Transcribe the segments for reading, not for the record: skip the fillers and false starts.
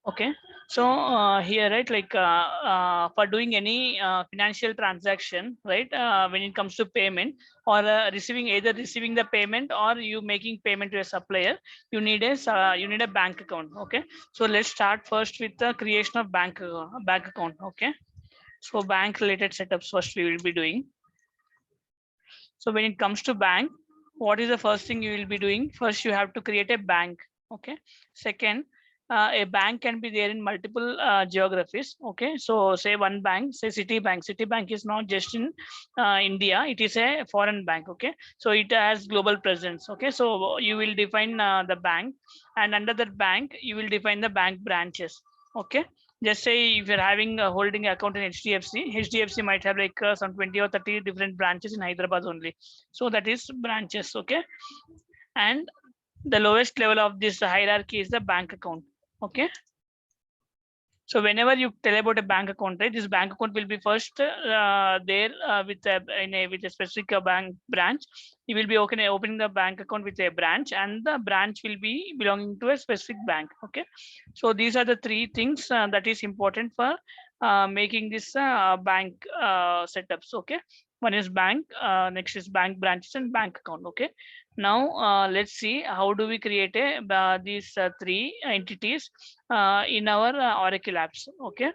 Okay, so here, right, like for doing any financial transaction, right, when it comes to payment or receiving, either receiving the payment or you making payment to a supplier, you need a bank account. Okay, so let's start first with the creation of bank account. Okay, so bank related setups first we will be doing. So when it comes to bank, what is the first thing you will be doing? First, you have to create a bank. Okay. Second, a bank can be there in multiple geographies. Okay. So say one bank, say Citibank. Citibank is not just in India; it is a foreign bank. Okay. So it has global presence. Okay. So you will define the bank, and under that bank, you will define the bank branches. Okay. Just say if you're having a holding account in HDFC, HDFC might have like some 20 or 30 different branches in Hyderabad only. So that is branches, okay? And the lowest level of this hierarchy is the bank account, okay? So whenever you tell about a bank account, right, this bank account will be first there with a specific bank branch. You will be opening the bank account with a branch, and the branch will be belonging to a specific bank. Okay, so these are the three things that is important for making this bank setups. Okay, one is bank, next is bank branches and bank account. Okay, now let's see how do we create a these three entities in our Oracle apps. Okay.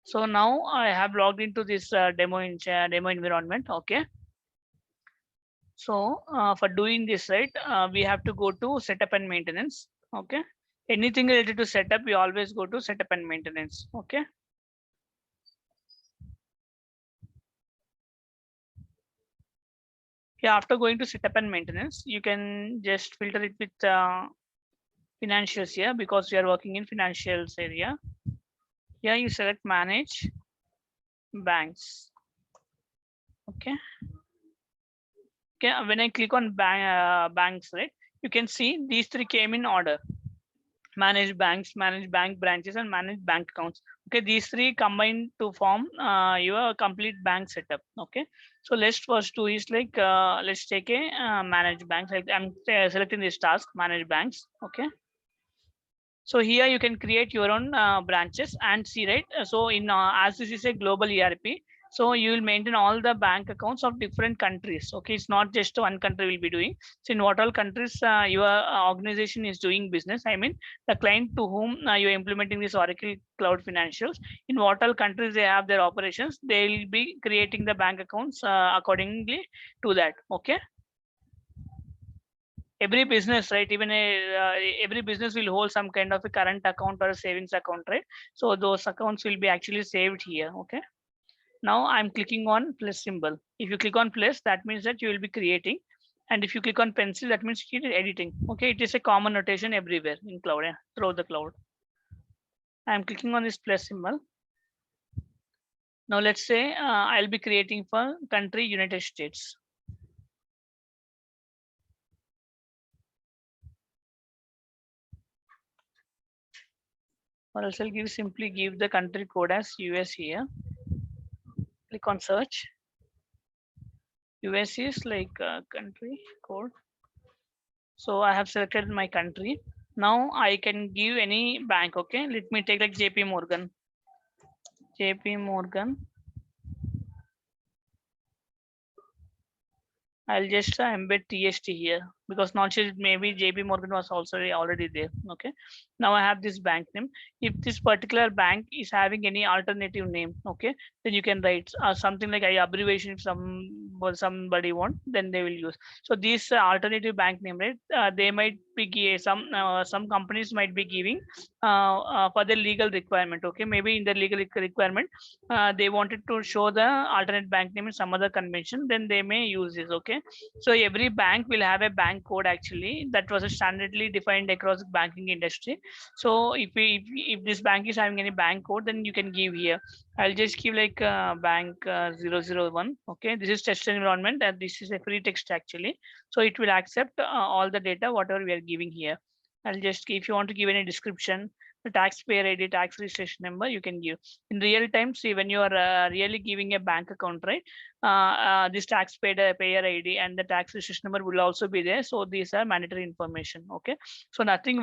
So now I have logged into this demo environment. Okay. So for doing this, right, we have to go to setup and maintenance. Okay. Anything related to setup, we always go to setup and maintenance. Okay. Yeah, after going to setup and maintenance, you can just filter it with financials here because we are working in financials area. Here you select manage banks. Okay. Okay, when I click on banks, right, you can see these three came in order: manage banks, manage bank branches, and manage bank accounts. Okay, these three combine to form your complete bank setup. Okay, so let's first do is like let's take a manage banks. Like I'm selecting this task, manage banks. Okay, so here you can create your own branches and see, right. So in as this is a global ERP, so you will maintain all the bank accounts of different countries. Okay, it's not just one country will be doing. So in what all countries your organization is doing business, I mean the client to whom you're implementing this Oracle Cloud Financials, in what all countries they have their operations, they will be creating the bank accounts accordingly to that. Okay, every business, right, even every business will hold some kind of a current account or a savings account, right? So those accounts will be actually saved here. Okay, now I'm clicking on plus symbol. If you click on plus, that means that you will be creating, and if you click on pencil, that means it is editing. Okay, it is a common notation everywhere in cloud, throughout the cloud. I'm clicking on this plus symbol. Now let's say I'll be creating for country United States. Or else I'll simply give the country code as US here. Click on search. US is like country code. So I have selected my country. Now I can give any bank. Okay, let me take like JP Morgan. JP Morgan. I'll just embed TST here because not sure maybe JP Morgan was also already there. Okay. Now I have this bank name. If this particular bank is having any alternative name, okay, then you can write something like a abbreviation. If somebody want, then they will use. So this alternative bank name, right? They might be some companies might be giving for the legal requirement. Okay, maybe in the legal requirement, they wanted to show the alternate bank name in some other convention, then they may use this. Okay, so every bank will have a bank code actually that was standardly defined across the banking industry. So if this bank is having any bank code, then you can give here. I'll just give like bank 001. Okay, this is test environment and this is a free text actually, so it will accept all the data whatever we are giving here. I'll just, if you want to give any description, the taxpayer ID, tax registration number, you can give in real time. See, when you are really giving a bank account, right, this payer ID and the tax registration number will also be there. So these are mandatory information. Okay, so nothing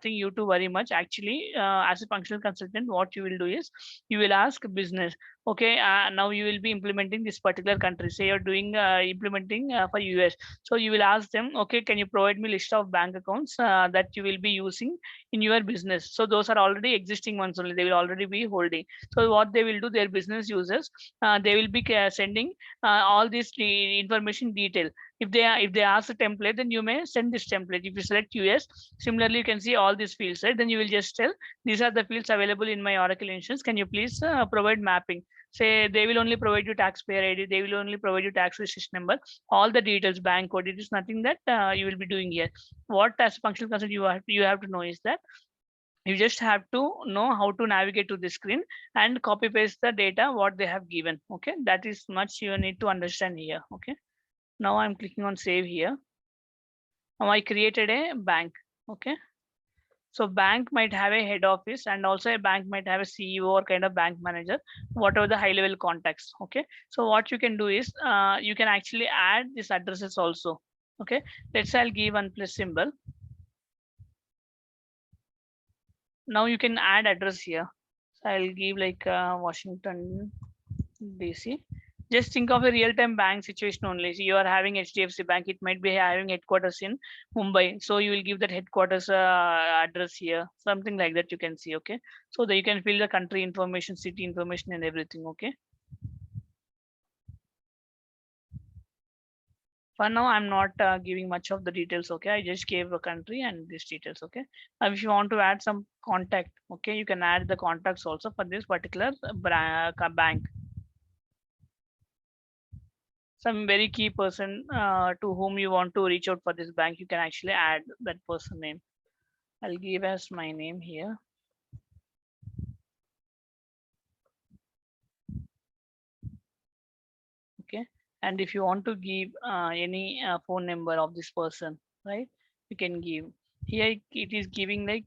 you to worry much. Actually, as a functional consultant, what you will do is you will ask business. Okay, now you will be implementing this particular country. Say you're doing implementing for US, so you will ask them, okay, can you provide me list of bank accounts that you will be using in your business? So those are already existing ones only. They will already be holding. So what they will do, their business users, they will be sending all this information detail. If they ask a template, then you may send this template. If you select US, similarly you can see all these fields, right? Then you will just tell these are the fields available in my Oracle instance. Can you please provide mapping? Say they will only provide you taxpayer ID. They will only provide you tax registration number. All the details, bank code. It is nothing that you will be doing here. What as functional concept you have to know is that you just have to know how to navigate to the screen and copy paste the data what they have given. Okay, that is much you need to understand here. Okay, now I'm clicking on save here. Now I created a bank. Okay, so bank might have a head office and also a bank might have a CEO or kind of bank manager, whatever the high level contacts. Okay, so what you can do is you can actually add these addresses also. Okay, let's say I'll give one plus symbol. Now you can add address here. So I'll give like Washington DC. Just think of a real-time bank situation only. So you are having HDFC Bank, it might be having headquarters in Mumbai. So you will give that headquarters address here, something like that you can see. Okay, so that you can fill the country information, city information, and everything. Okay. For now, I'm not giving much of the details. Okay, I just gave a country and these details. Okay, if you want to add some contact, okay, you can add the contacts also for this particular bank. Some very key person to whom you want to reach out for this bank, you can actually add that person name. I'll give as my name here. Okay, and if you want to give any phone number of this person, right, you can give. Here it is giving like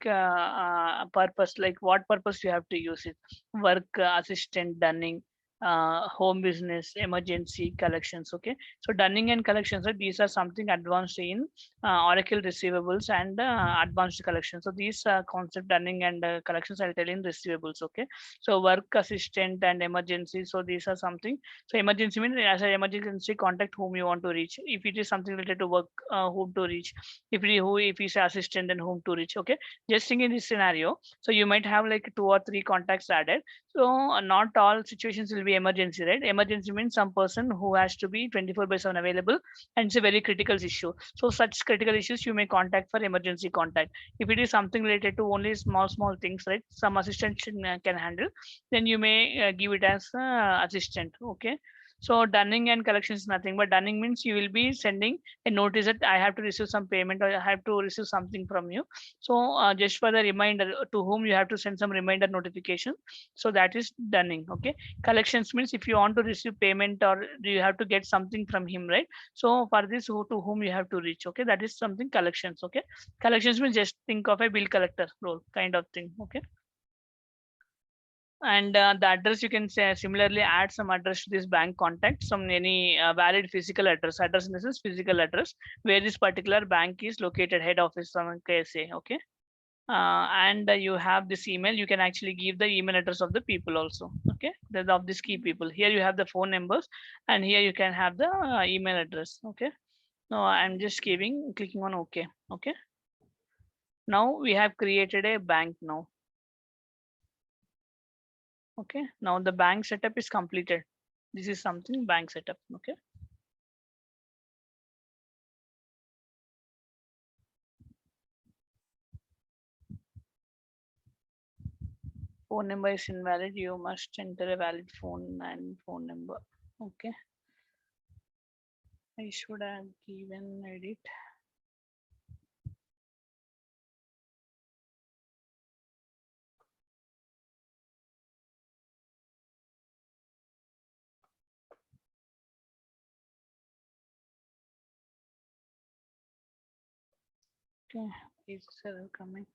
purpose, like what purpose you have to use it. Work assistant, dunning, home business, emergency, collections. Okay, so dunning and collections, right, these are something advanced in Oracle receivables and advanced collections. So these concept dunning and collections I'll tell in receivables. Okay, so work assistant and emergency. So these are something. So emergency means as an emergency contact whom you want to reach. If it is something related to work, whom to reach. If it's assistant, then whom to reach. Okay, just think in this scenario. So you might have like 2 or 3 contacts added. So not all situations will be emergency, right? Emergency means some person who has to be 24/7 available, and it's a very critical issue. So such critical issues you may contact for emergency contact. If it is something related to only small things, right? Some assistant can handle, then you may give it as assistant. Okay, so dunning and collection is nothing but dunning means you will be sending a notice that I have to receive some payment or I have to receive something from you. So just for the reminder to whom you have to send some reminder notification, so that is dunning. Okay, collections means if you want to receive payment or you have to get something from him, right? So for this to whom you have to reach. Okay, that is something collections. Okay, collections means just think of a bill collector role kind of thing. Okay, and the address you can say similarly add some address to this bank contact, some any valid physical address in this is physical address where this particular bank is located, head office some KSA. Okay, and you have this email, you can actually give the email address of the people also. Okay, of these key people. Here you have the phone numbers and here you can have the email address. Okay, now I'm just clicking on OK. Okay, now we have created a bank now. Okay, now the bank setup is completed. This is something bank setup. Okay, phone number is invalid, you must enter a valid phone and phone number. Okay, I should have given edit. Okay, is coming.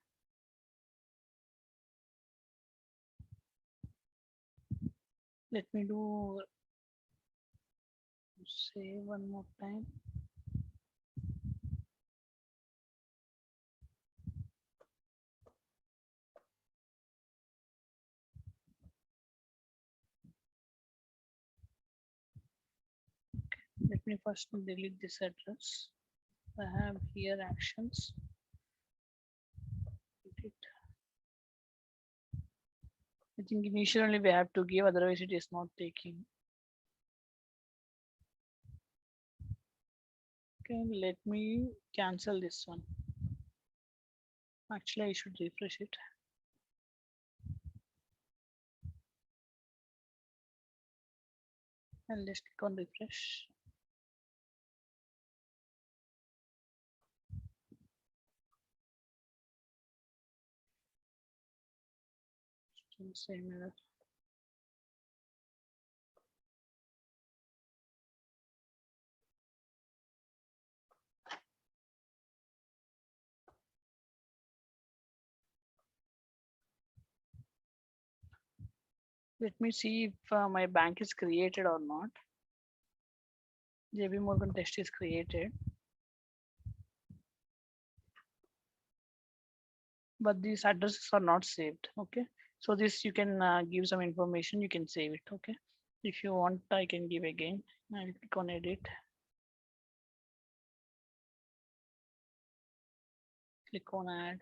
Let me do Say one more time. Let me first delete this address. I have here actions. Delete. I think initially we have to give, otherwise it is not taking. Okay, let me cancel this one. Actually, I should refresh it. And let's click on refresh. Same error. Let me see if my bank is created or not. JB Morgan test is created. But these addresses are not saved. Okay. So this you can give some information, you can save it. Okay. If you want, I can give again. I'll click on edit. Click on add.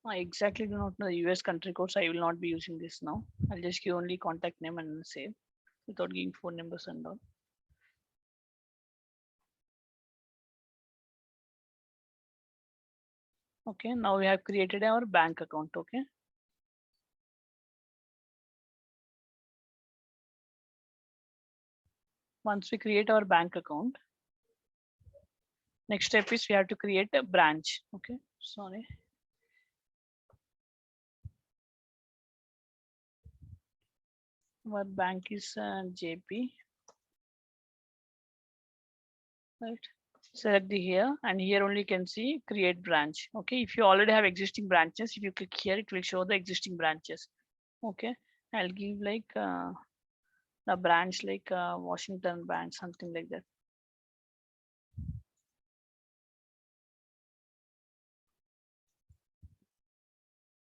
I exactly do not know the US country codes. I will not be using this now. I'll just give only contact name and save without giving phone numbers and all. Okay, now we have created our bank account. Okay. Once we create our bank account, next step is we have to create a branch. Okay, sorry. Our bank is JP. Right. Select the here, and here only you can see create branch. Okay, if you already have existing branches, if you click here, it will show the existing branches. Okay, I'll give like the branch like Washington branch, something like that.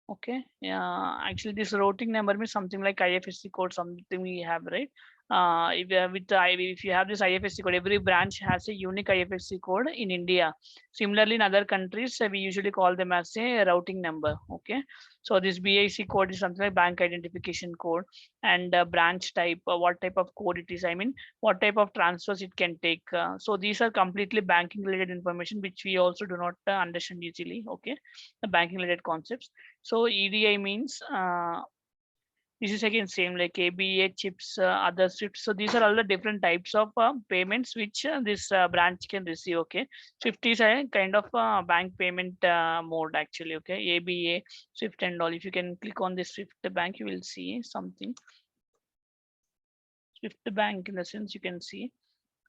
Okay, yeah, actually this routing number means something like IFSC code, something we have, right? If you have if you have this IFSC code, every branch has a unique IFSC code in India. Similarly, in other countries, we usually call them as a routing number. Okay, so this BIC code is something like bank identification code, and branch type, what type of code it is. I mean, what type of transfers it can take. So these are completely banking related information, which we also do not understand easily. Okay, the banking related concepts. So EDI means this is again same like ABA chips, other SWIFT. So these are all the different types of payments which this branch can receive. Okay, SWIFT is a kind of bank payment mode actually. Okay, ABA, SWIFT and all. If you can click on this SWIFT bank, you will see something. SWIFT bank in the sense you can see.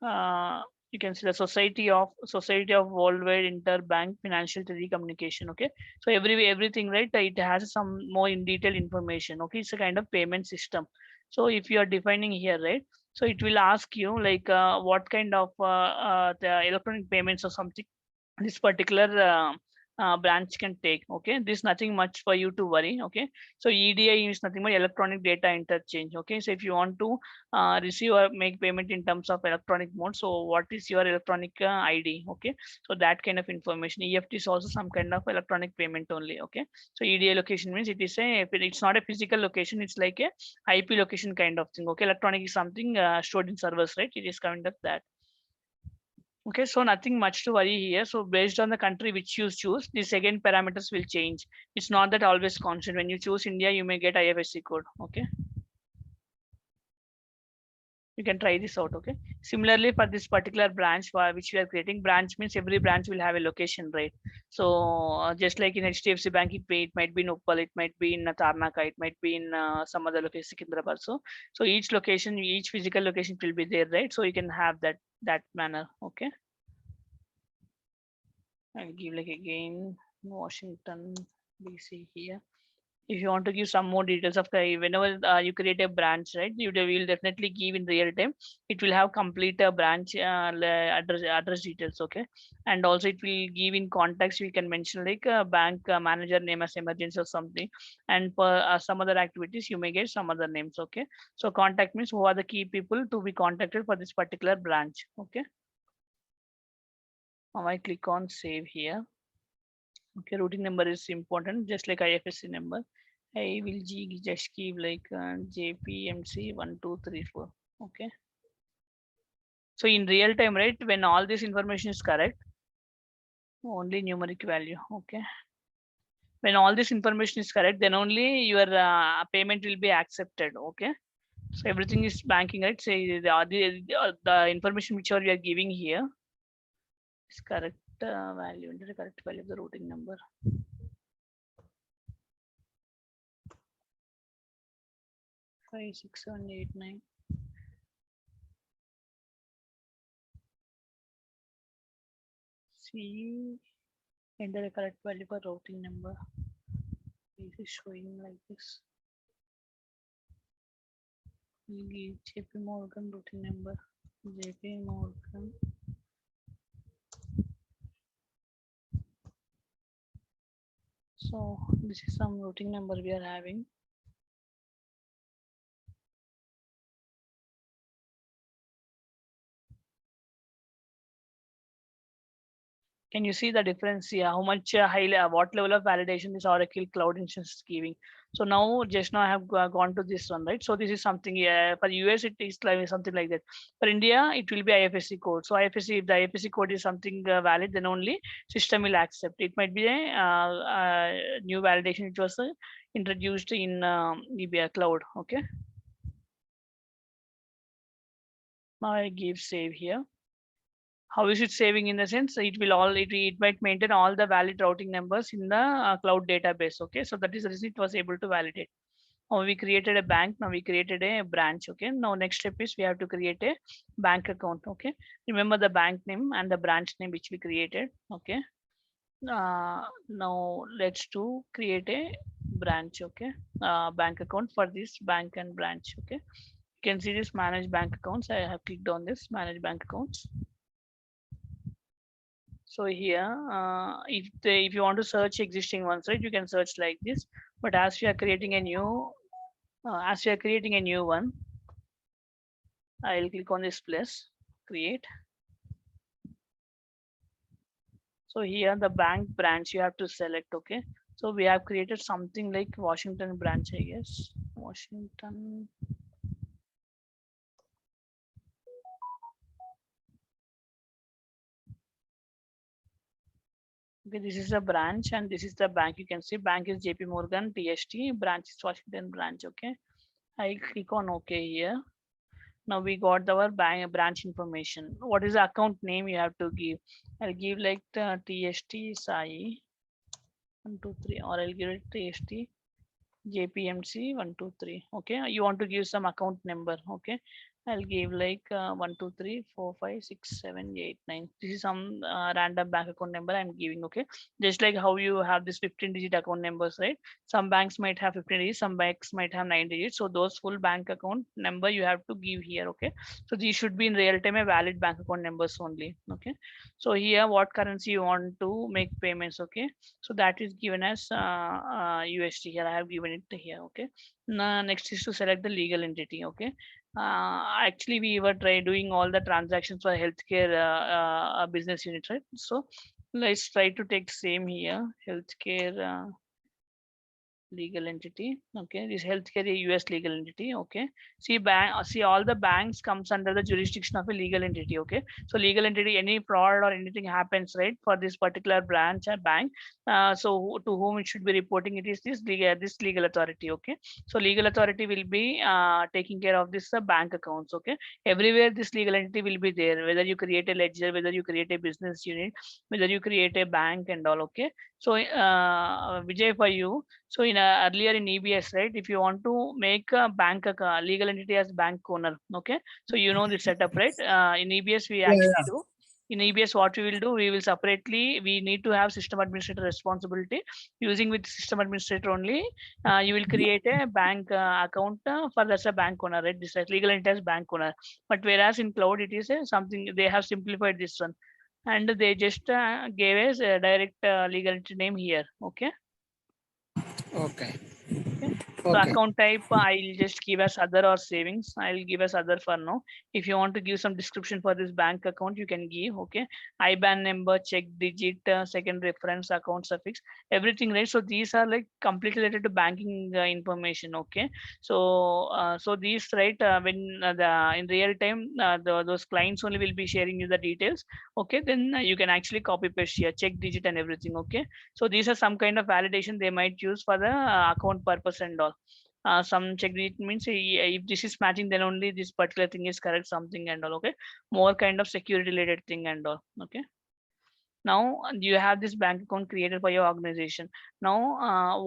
Uh, you can see the Society of Worldwide Interbank Financial Telecommunication. Okay, so everything, right, it has some more in detail information. Okay, it's a kind of payment system. So if you are defining here, right, so it will ask you like what kind of the electronic payments or something this particular branch can take. Okay, this nothing much for you to worry. Okay, so EDI is nothing but electronic data interchange. Okay, so if you want to receive or make payment in terms of electronic mode, so what is your electronic ID? Okay, so that kind of information. EFT is also some kind of electronic payment only. Okay, so EDI location means it is a, it's not a physical location, it's like a IP location kind of thing. Okay, electronic is something stored in servers, right? It is kind of that. Okay, so nothing much to worry here. So based on the country which you choose, the second parameters will change. It's not that always constant. When you choose India, you may get IFSC code. Okay. You can try this out. Okay. Similarly, for this particular branch which we are creating, branch means every branch will have a location, right? So just like in HDFC Bank, it might be in Uppal, it might be in Tarnaka, it might be in some other location, Secunderabad. So each location, each physical location will be there, right? So you can have that manner. Okay. I'll give like again Washington DC here. If you want to give some more details of the whenever you create a branch, right, you will definitely give in real time. It will have complete branch address details. Okay. And also it will give in context, you can mention like bank manager name as emergency or something, and for some other activities you may get some other names. Okay. So contact means who are the key people to be contacted for this particular branch. Okay. Now I click on save here. Okay, routing number is important, just like IFSC number. I will just give like JPMC 1234. Okay. So in real time, right, when all this information is correct, only numeric value. Okay. When all this information is correct, then only your payment will be accepted. Okay. So everything is banking, right? Say the information which we are giving here is correct value, the correct value of the routing number. 56789. See, enter the correct value for routing number. This is showing like this. We'll give JP Morgan routing number. JP Morgan. So this is some routing number we are having. Can you see the difference here? How much what level of validation this Oracle Cloud Instance is giving? So now, just now I have gone to this one, right? So this is something for US it is like something like that. For India, it will be IFSC code. So IFSC, if the IFSC code is something valid, then only system will accept. It might be a new validation which was introduced in EBA cloud. Okay. Now I give save here. How is it saving? In the sense it will it might maintain all the valid routing numbers in the cloud database. Okay, so that is the reason it was able to validate. Now we created a bank, now we created a branch. Okay, now next step is we have to create a bank account. Okay, remember the bank name and the branch name which we created. Okay, now let's do create a branch. Okay, bank account for this bank and branch. Okay, you can see this manage bank accounts. I have clicked on this manage bank accounts. So here, if you want to search existing ones, right, you can search like this. But as we are creating a new, one, I'll click on this plus create. So here the bank branch you have to select. Okay. So we have created something like Washington branch, I guess. Washington. Okay, this is the branch and this is the bank. You can see bank is JP Morgan TST, branch is Washington branch. Okay, I click on OK here. Now we got our bank branch information. What is the account name you have to give? I'll give like the TST Sai 123, or I'll give it TST JPMC 123. Okay, you want to give some account number. Okay, I'll give like 1 2 3 4 5 6 7 8 9. This is some random bank account number I'm giving. Okay, just like how you have this 15-digit account numbers, right? Some banks might have 15 digits, some banks might have 9 digits. So those full bank account number you have to give here. Okay, so these should be in real time a valid bank account numbers only. Okay, so here what currency you want to make payments. Okay, so that is given as USD. Here I have given it here. Okay, now next is to select the legal entity. Okay, actually we were doing all the transactions for healthcare business unit, right? So let's try to take same here, healthcare legal entity. Okay, this healthcare US legal entity. Okay, see all the banks comes under the jurisdiction of a legal entity. Okay, so legal entity, any fraud or anything happens, right, for this particular branch or bank, so to whom it should be reporting, it is this legal authority. Okay, so legal authority will be taking care of this bank accounts. Okay, everywhere this legal entity will be there, whether you create a ledger, whether you create a business unit, whether you create a bank and all. Okay, so Vijay, for you, so in earlier in EBS, right, if you want to make a bank legal entity as bank owner, okay, so you know the setup, right? In EBS we Yeah, actually yeah. do. In EBS, what we will do, we will separately, we need to have system administrator responsibility. Using with system administrator only, you will create a bank account for as a bank owner, right? This is legal entity as bank owner. But whereas in cloud, it is something they have simplified this one, and they just gave us a direct legal entity name here. Okay. Okay. Okay. So Okay. account type, I'll just give as other or savings. I'll give as other for now. If you want to give some description for this bank account, you can give. Okay. IBAN number, check digit, second reference, account suffix, everything, right? So these are like completely related to banking information. Okay. So these, right, when the in real time, those clients only will be sharing you the details. Okay. Then you can actually copy paste here, check digit and everything. Okay, so these are some kind of validation they might use for the account purpose and all. Some check it means if this is matching, then only this particular thing is correct, something and all. Okay, more kind of security related thing and all. Okay, now you have this bank account created for your organization. Now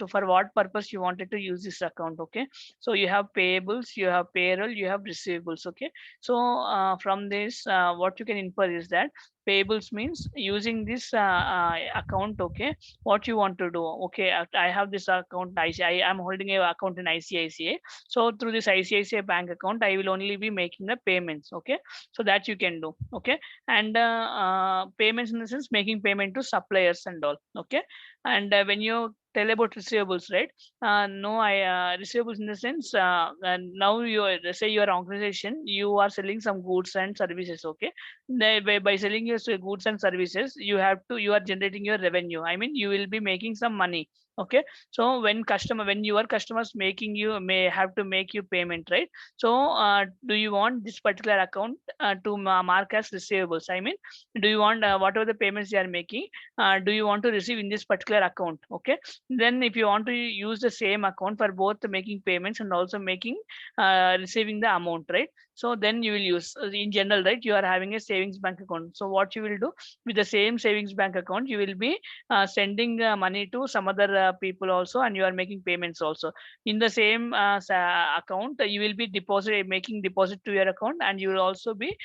for what purpose you wanted to use this account? Okay, so you have payables, you have payroll, you have receivables. Okay, so from this what you can infer is that payables means using this account. Okay, what you want to do? Okay, I have this account, I am holding a account in ICICI. So through this ICICI bank account, I will only be making the payments. Okay, so that you can do. Okay, and payments in the sense making payment to suppliers and all. Okay, and when you tell about receivables, right, no I receivables in the sense, and now you say your organization, you are selling some goods and services. Okay, by selling your goods and services, you are generating your revenue, I mean you will be making some money. Okay, so when your customers making you may have to make you payment, right? So do you want this particular account to mark as receivables? I mean, do you want whatever the payments they are making, do you want to receive in this particular account? Okay, then if you want to use the same account for both making payments and also making receiving the amount, right? So then you will use in general, right, you are having a savings bank account. So what you will do with the same savings bank account, you will be sending money to some other people also, and you are making payments also in the same account. You will be making deposit to your account, and you will also be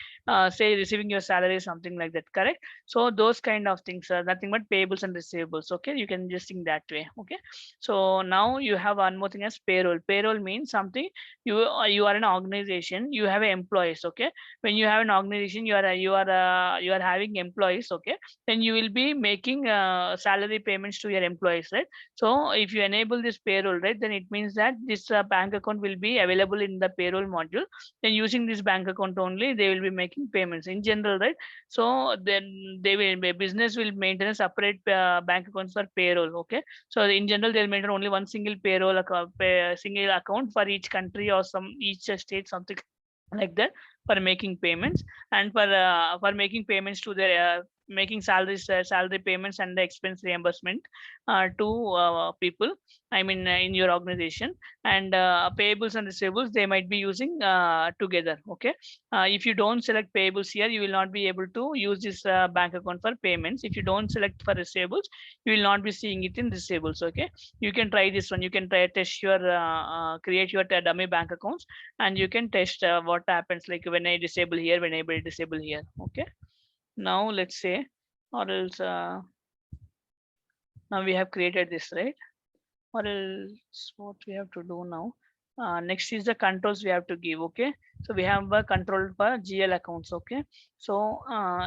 say receiving your salary, something like that. Correct? So those kind of things are nothing but payables and receivables. Okay, you can just think that way. Okay, so now you have one more thing as payroll. Payroll means something, you are an organization, you have employees. Okay, when you have an organization, you are having employees. Okay, then you will be making salary payments to your employees, right? So if you enable this payroll, right, then it means that this bank account will be available in the payroll module. Then using this bank account only, they will be making payments in general, right? So then business will maintain a separate bank accounts for payroll. Okay, so in general they'll maintain only one single payroll account, single account for each country or some each state, something like that, for making payments, and for making payments to their making salaries, salary payments and the expense reimbursement to people, I mean in your organization. And payables and receivables, they might be using together. Okay, if you don't select payables here, you will not be able to use this bank account for payments. If you don't select for receivables, you will not be seeing it in receivables. Okay, you can try this one, you can try test your create your dummy bank accounts, and you can test what happens, like when I disable here, when I disable here. Okay, now let's say, or else now we have created this, right? Or else what we have to do now, next is the controls we have to give. Okay, so we have a control for GL accounts. Okay, so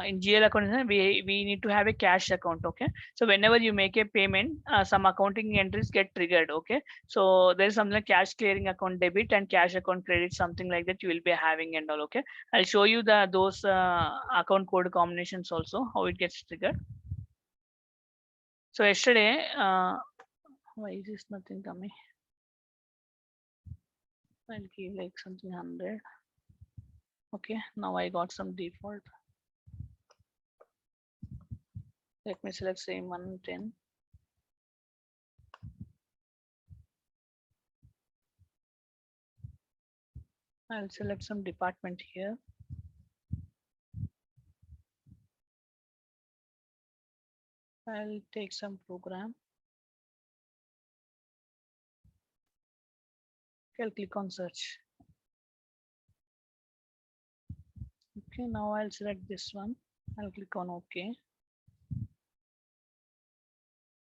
in GL account, we need to have a cash account. Okay, so whenever you make a payment, some accounting entries get triggered. Okay, so there is something like cash clearing account debit and cash account credit, something like that you will be having and all. Okay, I'll show you the those account code combinations also, how it gets triggered. So yesterday Why is this nothing coming? I'll give like something 100. Okay, now I got some default. Let me select same 110. I'll select some department here. I'll take some program. I'll click on search. Okay, now I'll select this one. I'll click on OK.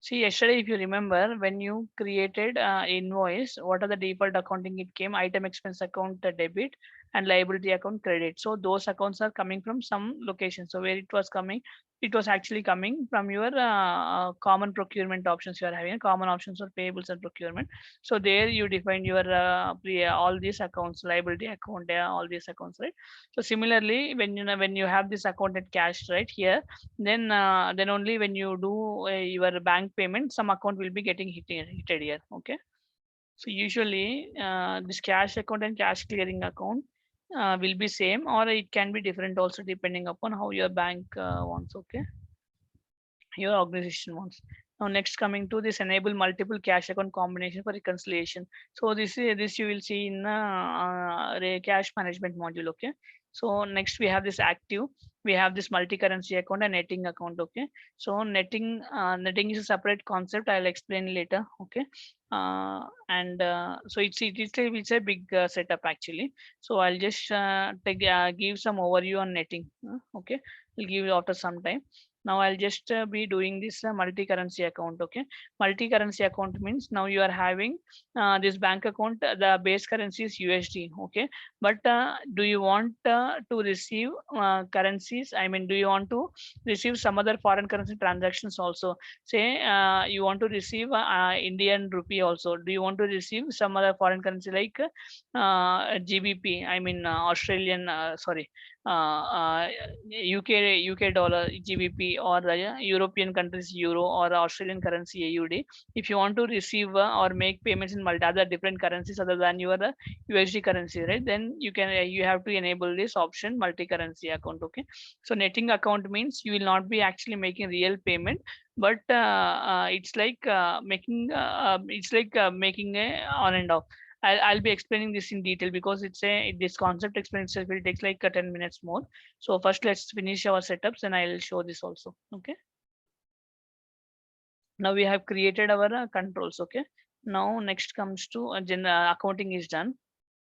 See, yesterday, if you remember, when you created invoice, what are the default accounting it came? Item expense account debit and liability account credit. So those accounts are coming from some location. So where it was coming, it was actually coming from your common procurement options. You are having common options for payables and procurement. So there you define your all these accounts, liability account, all these accounts, right? So similarly, when you have this account at cash right here, then only when you do your bank payment, some account will be getting hitted here. Okay, so usually this cash account and cash clearing account will be same, or it can be different also depending upon how your bank wants. Okay, your organization wants. Now next, coming to this, enable multiple cash account combination for reconciliation. So this you will see in cash management module. Okay, so next we have this active, we have this multi-currency account and netting account. Okay, so netting is a separate concept, I'll explain later. Okay, and so it's a big setup actually. So I'll just give some overview on netting. Okay, I'll give you after some time. Now I'll just be doing this multi-currency account. Okay, multi-currency account means now you are having this bank account, the base currency is USD. Okay, but do you want to receive currencies, I mean, do you want to receive some other foreign currency transactions also? Say you want to receive Indian rupee also. Do you want to receive some other foreign currency like GBP, I mean Australian, sorry, UK dollar GBP, or European countries euro, or Australian currency AUD. If you want to receive or make payments in other different currencies other than your USD currency, right? Then you have to enable this option, multi-currency account. Okay, so netting account means you will not be actually making real payment, but it's like making a on and off. I'll be explaining this in detail because this concept explain itself will take like 10 minutes more. So first let's finish our setups and I'll show this also. Okay. Now we have created our controls. Okay. Now next comes to accounting is done.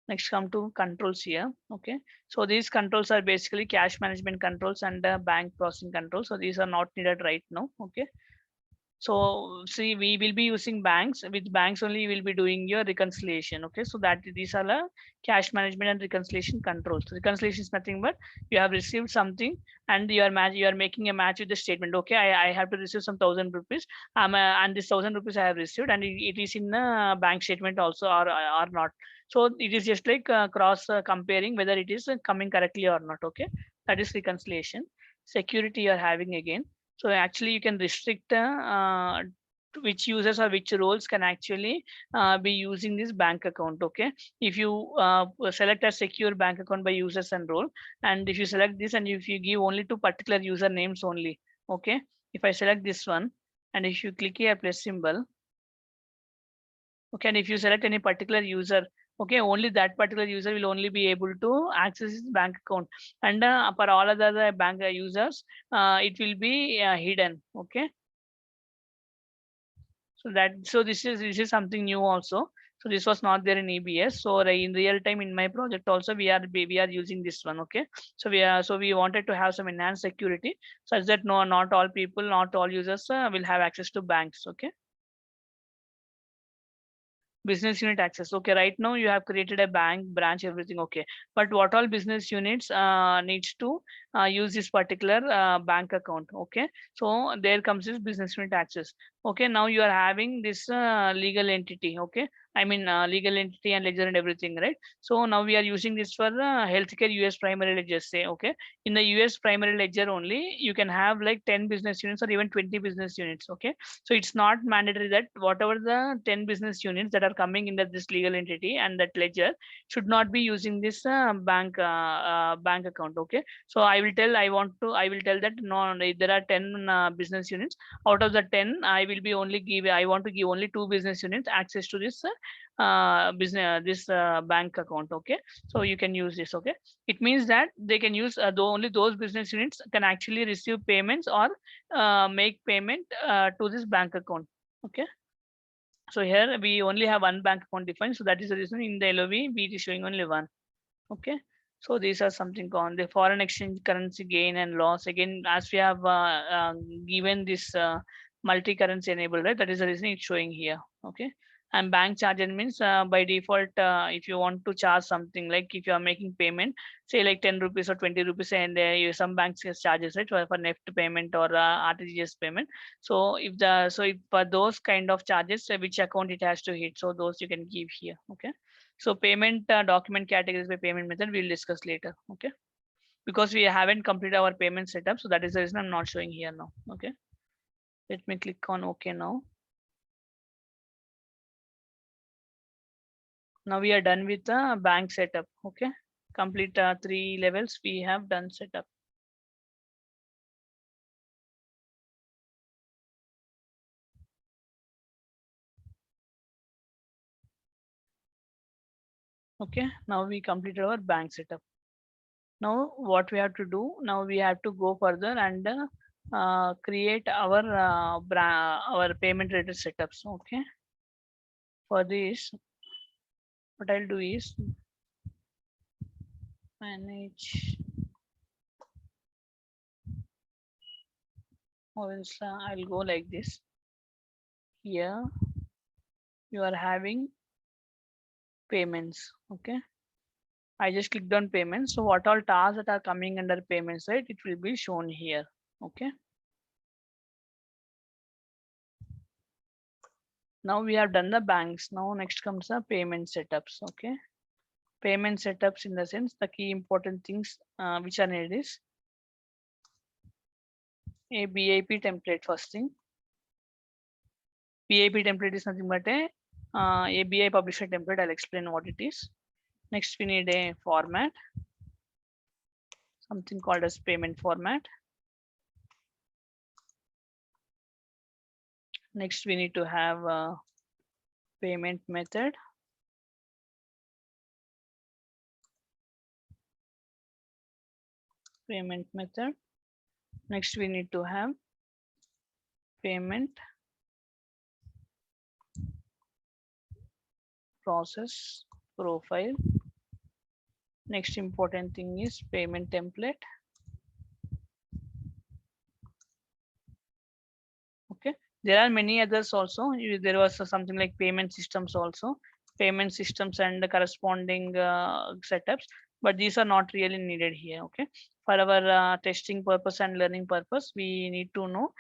Next come to controls here. Okay. So these controls are basically cash management controls and bank processing controls. So these are not needed right now. Okay. So see, we will be using banks. With banks only, you will be doing your reconciliation. Okay, so that these are the cash management and reconciliation controls. Reconciliation is nothing but you have received something and you are making a match with the statement. Okay, I have to receive some 1,000 rupees. And this 1,000 rupees I have received, and it is in the bank statement also, or not. So it is just like cross comparing whether it is coming correctly or not. Okay, that is reconciliation. Security you are having again. So actually you can restrict which users or which roles can actually be using this bank account. Okay, if you select a secure bank account by users and role, and if you select this and if you give only to particular user names only. Okay, if I select this one and if you click here plus symbol, okay, and if you select any particular user, okay, only that particular user will only be able to access his bank account, and for all other bank users it will be hidden. Okay, so this is something new also. So this was not there in EBS. So in real time in my project also we are using this one. Okay, so we wanted to have some enhanced security such that not all people, not all users will have access to banks. Okay, business unit access. Okay, right now you have created a bank branch, everything. Okay, but what all business units needs to use this particular bank account? Okay, so there comes this business unit access. Okay, now you are having this legal entity. Okay, I mean legal entity and ledger and everything, right? So now we are using this for healthcare US primary ledger. Say, okay, in the US primary ledger only, you can have like 10 business units or even 20 business units. Okay, so it's not mandatory that whatever the 10 business units that are coming in this legal entity and that ledger should not be using this bank account. Okay, so I will tell that no, there are 10 business units. Out of the 10, I want to give only 2 business units access to this bank account. Okay, so you can use this. Okay, it means that they can use only those business units can actually receive payments or make payment to this bank account. Okay, so here we only have one bank account defined, so that is the reason in the LOV it is showing only one. Okay, so these are something on the foreign exchange currency gain and loss. Again, as we have given this multi-currency enabled, right? That is the reason it's showing here. Okay, and bank charges means by default, if you want to charge something, like if you are making payment, say like 10 rupees or 20 rupees, and some banks has charges, right, for NEFT payment or RTGS payment. So if for those kind of charges, which account it has to hit, so those you can give here. Okay, so payment document categories by payment method we'll discuss later. Okay, because we haven't completed our payment setup, so that is the reason I'm not showing here now. Okay, let me click on OK now. Now we are done with the bank setup. Okay, complete 3 levels we have done setup. Okay, now we completed our bank setup. Now what we have to do, now we have to go further and create our payment related setups. Okay, for this what I'll do is manage, or else I'll go like this. Here you are having payments. Okay, I just clicked on payments, so what all tasks that are coming under payments, right, it will be shown here. Okay, now we have done the banks. Now next comes the payment setups. Okay, payment setups, in the sense the key important things which are needed is a BIP template. First thing, BIP template is nothing but a ABI publisher template. I'll explain what it is. Next we need a format, something called as payment format. Next we need to have a payment method. Payment method. Next we need to have payment process profile. Next important thing is payment template. Okay, there are many others also. There was something like payment systems also, payment systems and the corresponding setups, but these are not really needed here. Okay, for our testing purpose and learning purpose, we need to know